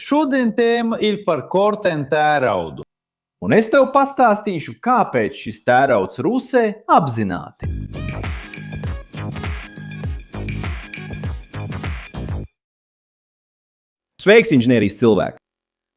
Šodien tēma ir par kortenu tēraudu. Un es tev pastāstīšu, kāpēc šis tērauds Rusē apzināti. Sveiks, inženierijas cilvēki!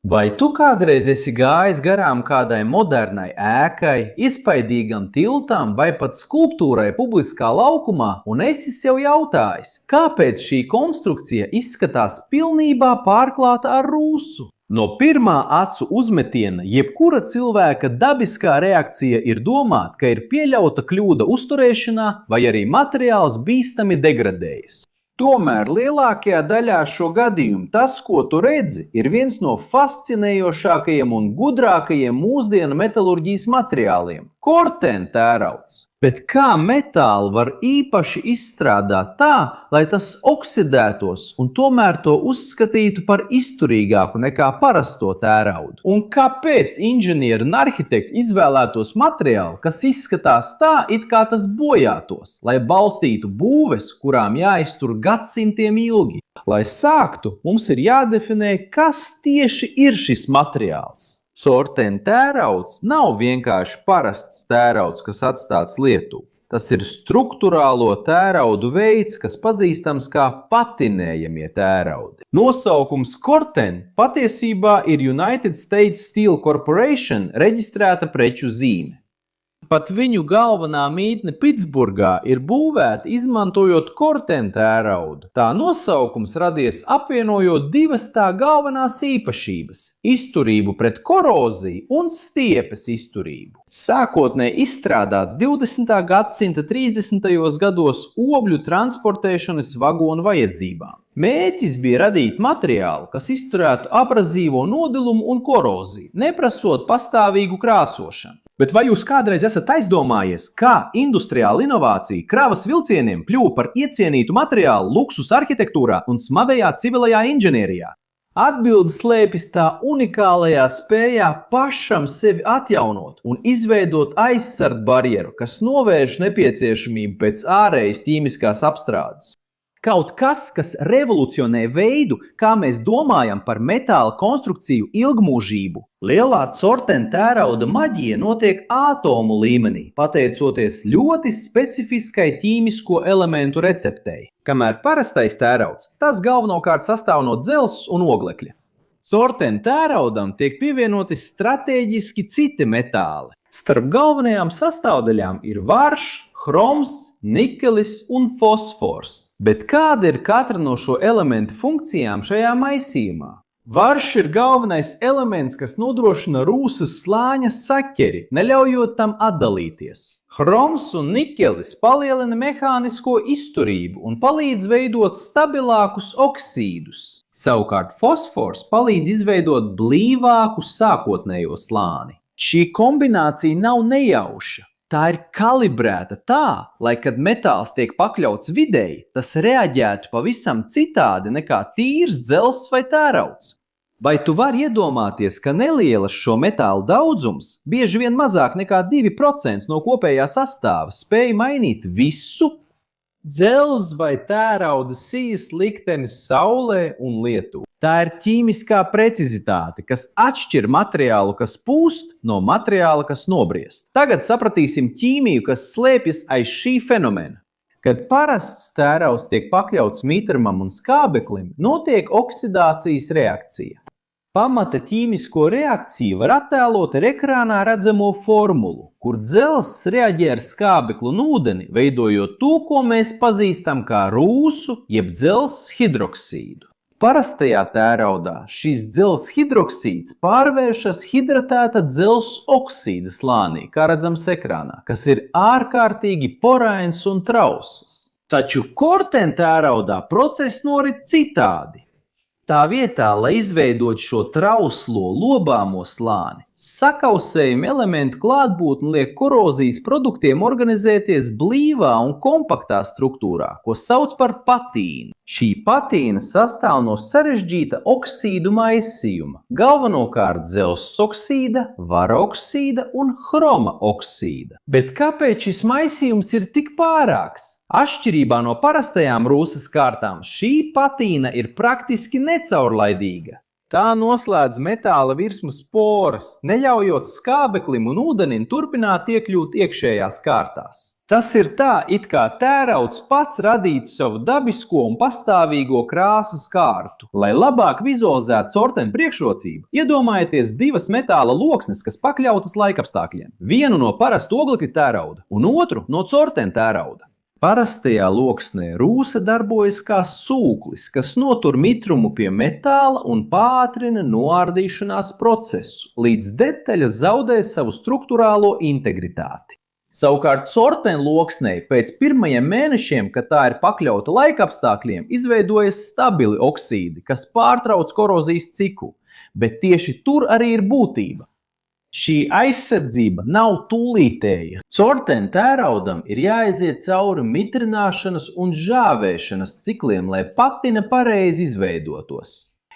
Vai tu kādreiz esi gājis garām kādai modernai ēkai, iespaidīgam tiltam vai pat skulptūrai publiskā laukumā un esi sev jautājis, kāpēc šī konstrukcija izskatās pilnībā pārklāta ar rūsu? No pirmā acu uzmetiena jebkura cilvēka dabiskā reakcija ir domāt, ka ir pieļauta kļūda uzturēšanā vai arī materiāls bīstami degradējas. Tomēr lielākajā daļā šo gadījumu tas, ko tu redzi, ir viens no fascinējošākajiem un gudrākajiem mūsdienu metalurģijas materiāliem – kortenu tērauds. Bet kā metālu var īpaši izstrādāt tā, lai tas oksidētos un tomēr to uzskatītu par izturīgāku nekā parasto tēraudu? Un kāpēc inženieri un arhitekti izvēlētos materiālu, kas izskatās tā, it kā tas bojātos, lai balstītu būves, kurām jāiztur gadsimtiem ilgi? Lai sāktu, mums ir jādefinē, kas tieši ir šis materiāls. Kortenu tērauds nav vienkārši parasts tērauds, kas atstāts lietu. Tas ir struktūrālo tēraudu veids, kas pazīstams kā patinējamie tēraudi. Nosaukums korten patiesībā ir United States Steel Corporation reģistrēta preču zīme. Pat viņu galvenā mītne Pitsburgā ir būvēta izmantojot kortenu tēraudu. Tā nosaukums radies apvienojot divas tā galvenās īpašības – izturību pret koroziju un stiepes izturību. Sākotnēji izstrādāts 20. gadsimta 30. gados ogļu transportēšanas vagonu vajadzībām. Mērķis bija radīt materiālu, kas izturētu abrazīvo nodilumu un koroziju, neprasot pastāvīgu krāsošanu. Bet vai jūs kādreiz esat aizdomājies, kā industriāla inovācija kravas vilcieniem kļuva par iecienītu materiālu luksus arhitektūrā un smagajā civilajā inženierijā? Atbilde slēpjas tā unikālajā spējā pašam sevi atjaunot un izveidot aizsardz barjeru, kas novērš nepieciešamību pēc ārējas ķīmiskās apstrādes. Kaut kas, kas revolucionē veidu, kā mēs domājam par metāla konstrukciju ilgmūžību. Lielā kortenu tērauda maģija notiek ātomu līmenī, pateicoties ļoti specifiskai ķīmisko elementu receptei. Kamēr parastais tērauds, tas galvenokārt sastāv no dzelzs un oglekļa. Kortenu tēraudam tiek pievienoti stratēģiski citi metāli. Starp galvenajām sastāvdaļām ir varš, hroms, nikelis un fosfors. Bet kāda ir katra no šo elementu funkcijām šajā maisījumā? Varš ir galvenais elements, kas nodrošina rūsas slāņa saķeri, neļaujot tam atdalīties. Hroms un nikelis palielina mehānisko izturību un palīdz veidot stabilākus oksīdus. Savukārt fosfors palīdz izveidot blīvāku sākotnējo slāni. Šī kombinācija nav nejauša. Tā ir kalibrēta tā, lai, kad metāls tiek pakļauts videi, tas reaģētu pavisam citādi nekā tīrs dzelzs vai tērauds. Vai tu vari iedomāties, ka nelielas šo metālu daudzums, bieži vien mazāk nekā 2% no kopējā sastāva, spēj mainīt visu? Dzelzs vai tērauda sijas liktenis saulē un lietū. Tā ir ķīmiskā precizitāte, kas atšķir materiālu, kas pūst, no materiāla, kas nobriest. Tagad sapratīsim ķīmiju, kas slēpjas aiz šī fenomena. Kad parasts tērauds tiek pakļauts mitrumam un skābeklim, notiek oksidācijas reakcija. Pamata ķīmisko reakciju var attēlot ar ekrānā redzamo formulu, kur dzelzs reaģē ar skābeklu un ūdeni, veidojot to, ko mēs pazīstam kā rūsu jeb dzelzs hidroksīdu. Parastajā tēraudā šis dzelzs hidroksīds pārvēršas hidratēta dzelzs oksīda slānī, kā redzams ekrānā, kas ir ārkārtīgi porains un trausls. Taču kortenu tēraudā process norit citādi. Tā vietā, lai izveidot šo trauslo lobāmo slāni, sakausējuma elementu klātbūtne liek korozijas produktiem organizēties blīvā un kompaktā struktūrā, ko sauc par patīnu. Šī patīna sastāv no sarežģīta oksīdu maisījuma, galvenokārt dzelzs oksīda, vara oksīda un hroma oksīda. Bet kāpēc šis maisījums ir tik pārāks? Atšķirībā no parastajām rūsas kārtām, šī patīna ir praktiski necaurlaidīga. Tā noslēdz metāla virsmas poras, neļaujot skābeklim un ūdenim turpināt iekļūt iekšējās kārtās. Tas ir tā, it kā tērauds pats radītu savu dabisko un pastāvīgo krāsas kārtu. Lai labāk vizualizētu Corten priekšrocību, iedomājieties divas metāla loksnes, kas pakļautas laikapstākļiem. Vienu no parasta oglekļa tērauda un otru no Corten tērauda. Parastajā loksnē rūsa darbojas kā sūklis, kas notur mitrumu pie metāla un pātrina noārdīšanās procesu, līdz detaļas zaudē savu struktūrālo integritāti. Savukārt Corten loksnei pēc pirmajiem mēnešiem, kad tā ir pakļauta laikapstākļiem, izveidojas stabili oksīdi, kas pārtrauc korozijas ciklu, bet tieši tur arī ir būtība. Šī aizsardzība nav tūlītēja. Corten tēraudam ir jāaiziet cauri mitrināšanas un žāvēšanas cikliem, lai patina pareizi izveidotos.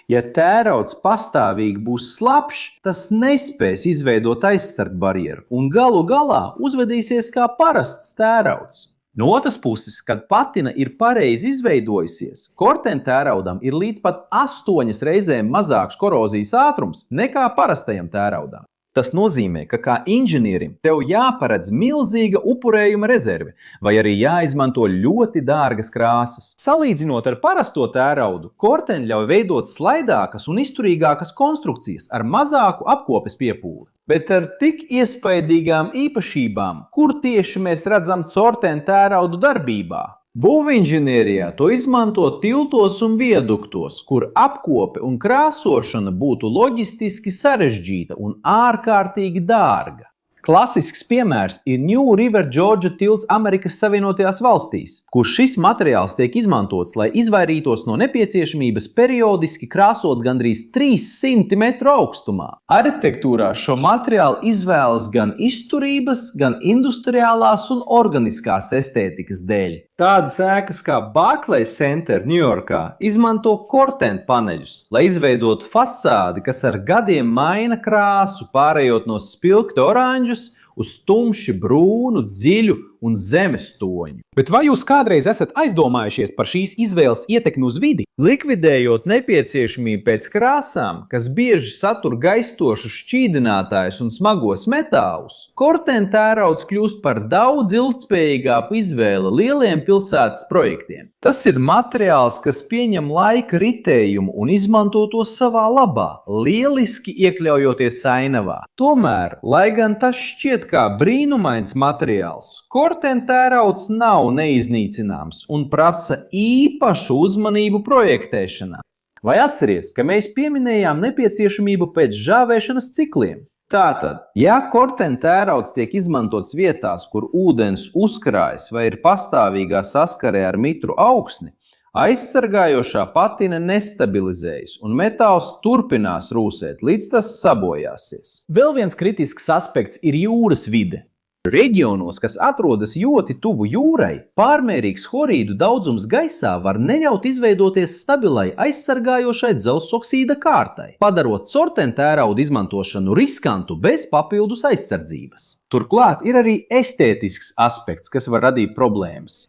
Ja tērauds pastāvīgi būs slapjš, tas nespēs izveidot aizsargu barjeru un galu galā uzvedīsies kā parasts tērauds. No otras puses, kad patina ir pareizi izveidojusies, Corten tēraudam ir līdz pat 8 reizēm mazāks korozijas ātrums nekā parastajam tēraudam. Tas nozīmē, ka kā inženierim tev jāparedz milzīga upurējuma rezerve, vai arī jāizmanto ļoti dārgas krāsas. Salīdzinot ar parasto tēraudu, Corten ļauj veidot slaidākas un izturīgākas konstrukcijas ar mazāku apkopes piepūli. Bet ar tik iespaidīgām īpašībām, kur tieši mēs redzam Corten tēraudu darbībā? Būvinženierijā to izmanto tiltos un viaduktos, kur apkope un krāsošana būtu loģistiski sarežģīta un ārkārtīgi dārga. Klasisks piemērs ir New River Georgia tilts Amerikas Savienotajās valstīs, kur šis materiāls tiek izmantots, lai izvairītos no nepieciešamības periodiski krāsot gandrīz 300 metru augstumā. Arhitektūrā šo materiālu izvēlas gan izturības, gan industriālās un organiskās estētikas dēļ. Tādas ēkas kā Barclays Center Ņujorkā izmanto Corten paneļus, lai izveidotu fasādi, kas ar gadiem maina krāsu, pārējot no spilgti oranžas uz tumši brūnu, dziļu un zemes toņu. Bet vai jūs kādreiz esat aizdomājušies par šīs izvēles ietekmi uz vidi? Likvidējot nepieciešamību pēc krāsām, kas bieži satur gaistošus šķīdinātājus un smagos metālus, Corten tērauds kļūst par daudz ilgtspējīgāku izvēli lieliem pilsētas projektiem. Tas ir materiāls, kas pieņem laika ritējumu un izmanto to savā labā, lieliski iekļaujoties ainavā. Tomēr, lai gan tas šķiet kā brīnumains materiāls, Corten tērauds nav neiznīcināms un prasa īpašu uzmanību projektēšanā. Vai atceries, ka mēs pieminējām nepieciešamību pēc žāvēšanas cikliem? Tātad, ja Corten tērauds tiek izmantots vietās, kur ūdens uzkrājas vai ir pastāvīgā saskarē ar mitru augsni, aizsargājošā patina nestabilizējas un metāls turpinās rūsēt, līdz tas sabojāsies. Vēl viens kritisks aspekts ir jūras vide. Reģionos, kas atrodas ļoti tuvu jūrai, pārmērīgs horīdu daudzums gaisā var neļaut izveidoties stabilai aizsargājošai dzelzs oksīda kārtai, padarot Corten tērauda izmantošanu riskantu bez papildus aizsardzības. Turklāt ir arī estētisks aspekts, kas var radīt problēmas.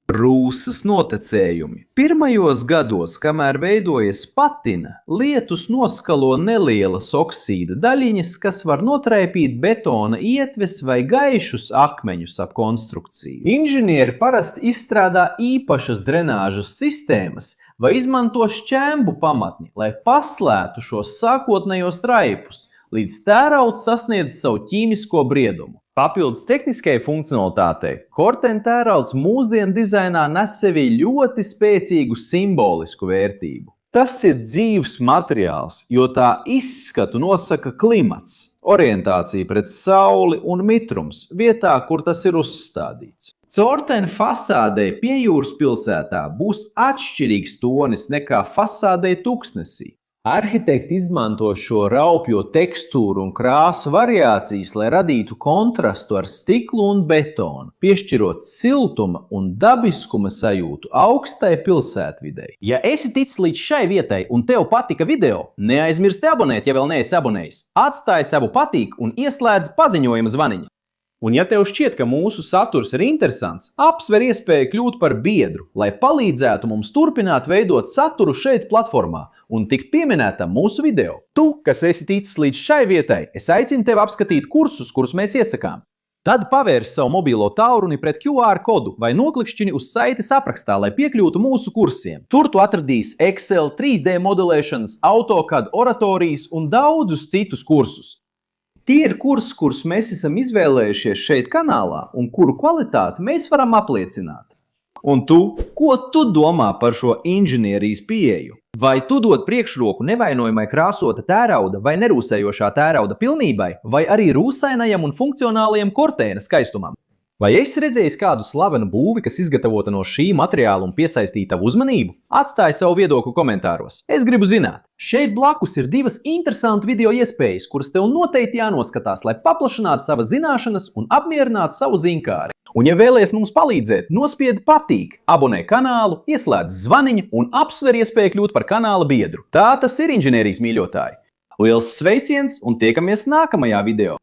Rūsas notecējumi. Pirmajos gados, kamēr veidojas patina, lietus noskalo nelielas oksīda daļiņas, kas var notraipīt betona ietves vai gaišus akmeņus ap konstrukciju. Inženieri parasti izstrādā īpašas drenāžas sistēmas vai izmanto šķembu pamatni, lai paslētu šos sākotnējos traipus, līdz tērauds sasniedz savu ķīmisko briedumu. Papildus tehniskajai funkcionalitātei, Corten tērauds mūsdienu dizainā nes sevī ļoti spēcīgu simbolisku vērtību. Tas ir dzīvs materiāls, jo tā izskatu nosaka klimats, orientācija pret sauli un mitrums vietā, kur tas ir uzstādīts. Corten fasādei Piejūras pilsētā būs atšķirīgs tonis nekā fasādei Tuksnesī. Arhitekti izmanto šo raupjo tekstūru un krāsu variācijas, lai radītu kontrastu ar stiklu un betonu, piešķirot siltuma un dabiskuma sajūtu augstai pilsētvidei. Ja esi ticis līdz šai vietai un tev patika video, neaizmirsti abonēt, ja vēl neesi abonējis. Atstāj savu patīk un ieslēdz paziņojuma zvaniņu. Un ja tev šķiet, ka mūsu saturs ir interesants, apsver iespēju kļūt par biedru, lai palīdzētu mums turpināt veidot saturu šeit platformā un tikt pieminētam mūsu video. Tu, kas esi ticis līdz šai vietai, es aicinu tevi apskatīt kursus, kurus mēs iesakām. Tad pavērsi savu mobilo tālruni pret QR kodu vai noklikšķini uz saites aprakstā, lai piekļūtu mūsu kursiem. Tur tu atradīsi Excel, 3D modelēšanas, AutoCAD, oratorijas un daudzus citus kursus. Tie ir kursi, kurus mēs esam izvēlējušies šeit kanālā un kuru kvalitāti mēs varam apliecināt. Un tu, ko tu domā par šo inženierijas pieeju? Vai tu dod priekšroku nevainojamai krāsota tērauda vai nerūsējošā tērauda pilnībai, vai arī rūsainajam un funkcionālajam kortēna skaistumam? Vai esi redzējis kādu slavenu būvi, kas izgatavota no šī materiāla un piesaistīta tavu uzmanību? Atstāj savu viedokli komentāros. Es gribu zināt. Šeit blakus ir divas interesantas video iespējas, kuras tev noteikti jānoskatās, lai paplašinātu savas zināšanas un apmierinātu savu zinkāri. Un ja vēlies mums palīdzēt, nospied patīk, abonē kanālu, ieslēdz zvaniņu un apsver iespēju kļūt par kanāla biedru. Tā tas ir inženierijas mīļotāji. Liels sveiciens un tiekamies nākamajā video!